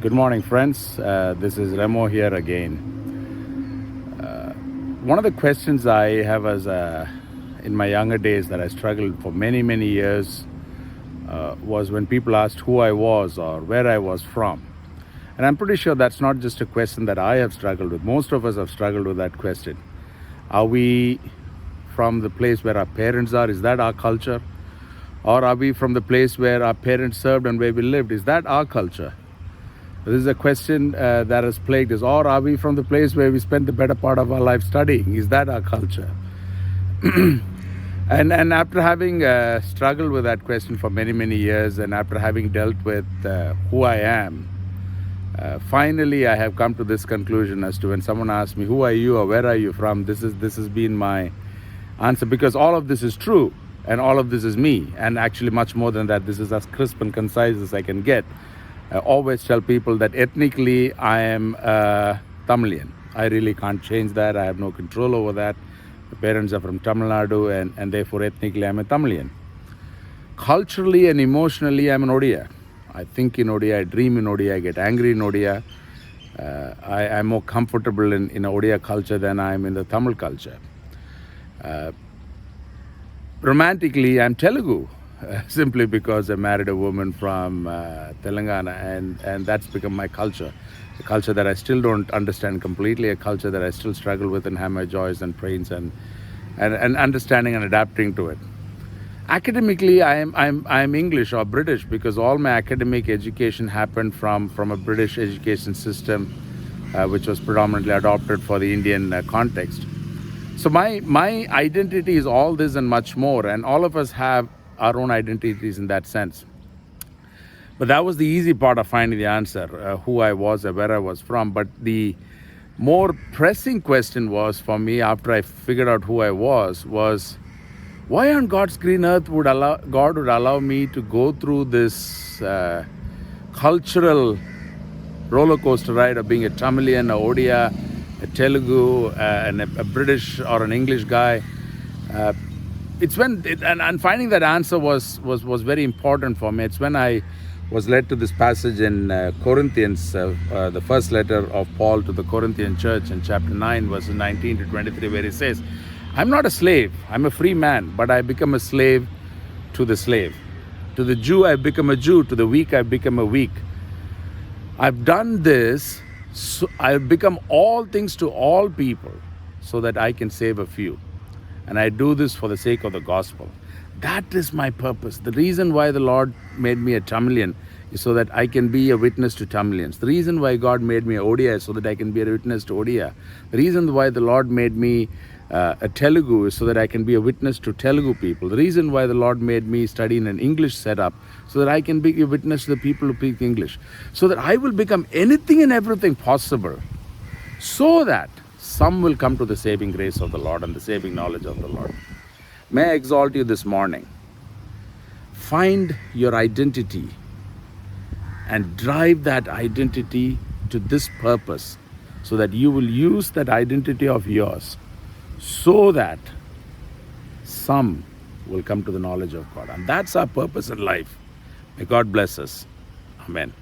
Good morning, friends. This is Remo here again. One of the questions I have in my younger days that I struggled for many, many years was when people asked who I was or where I was from. And I'm pretty sure that's not just a question that I have struggled with. Most of us have struggled with that question. Are we from the place where our parents are? Is that our culture? Or are we from the place where our parents served and where we lived? Is that our culture? This is a question that has plagued us. Or are we from the place where we spent the better part of our life studying? Is that our culture? and after having struggled with that question for many, many years, and after having dealt with who I am, finally I have come to this conclusion as to when someone asks me, who are you or where are you from? This has been my answer, because all of this is true and all of this is me. And actually much more than that, this is as crisp and concise as I can get. I always tell people that ethnically I am Tamilian. I really can't change that. I have no control over that. My parents are from Tamil Nadu, and therefore ethnically I'm a Tamilian. Culturally and emotionally I'm an Odia. I think in Odia, I dream in Odia, I get angry in Odia. I'm more comfortable in Odia culture than I am in the Tamil culture. Romantically I'm Telugu. Simply because I married a woman from Telangana, and that's become my culture. A culture that I still don't understand completely, a culture that I still struggle with and have my joys and pains and understanding and adapting to it. Academically, I'm English or British, because all my academic education happened from a British education system, which was predominantly adopted for the Indian context. So my identity is all this and much more, and all of us have our own identities in that sense. But that was the easy part of finding the answer, who I was and where I was from. But the more pressing question was for me, after I figured out who I was why on God's green earth God would allow me to go through this cultural roller coaster ride of being a Tamilian, a Odia, a Telugu, and a British or an English guy. It's when and finding that answer was very important for me. It's when I was led to this passage in Corinthians, the first letter of Paul to the Corinthian church, in chapter 9, verses 19 to 23, where he says, I'm not a slave, I'm a free man, but I become a slave to the slave. To the Jew I become a Jew, to the weak I become a weak. I've done this, so I've become all things to all people, so that I can save a few. And I do this for the sake of the gospel. That is my purpose. The reason why the Lord made me a Tamilian is so that I can be a witness to Tamilians. The reason why God made me a Odia is so that I can be a witness to Odia. The reason why the Lord made me a Telugu is so that I can be a witness to Telugu people. The reason why the Lord made me study in an English setup, so that I can be a witness to the people who speak English. So that I will become anything and everything possible, so that some will come to the saving grace of the Lord and the saving knowledge of the Lord. May I exalt you this morning. Find your identity and drive that identity to this purpose, so that you will use that identity of yours, so that some will come to the knowledge of God. And that's our purpose in life. May God bless us. Amen.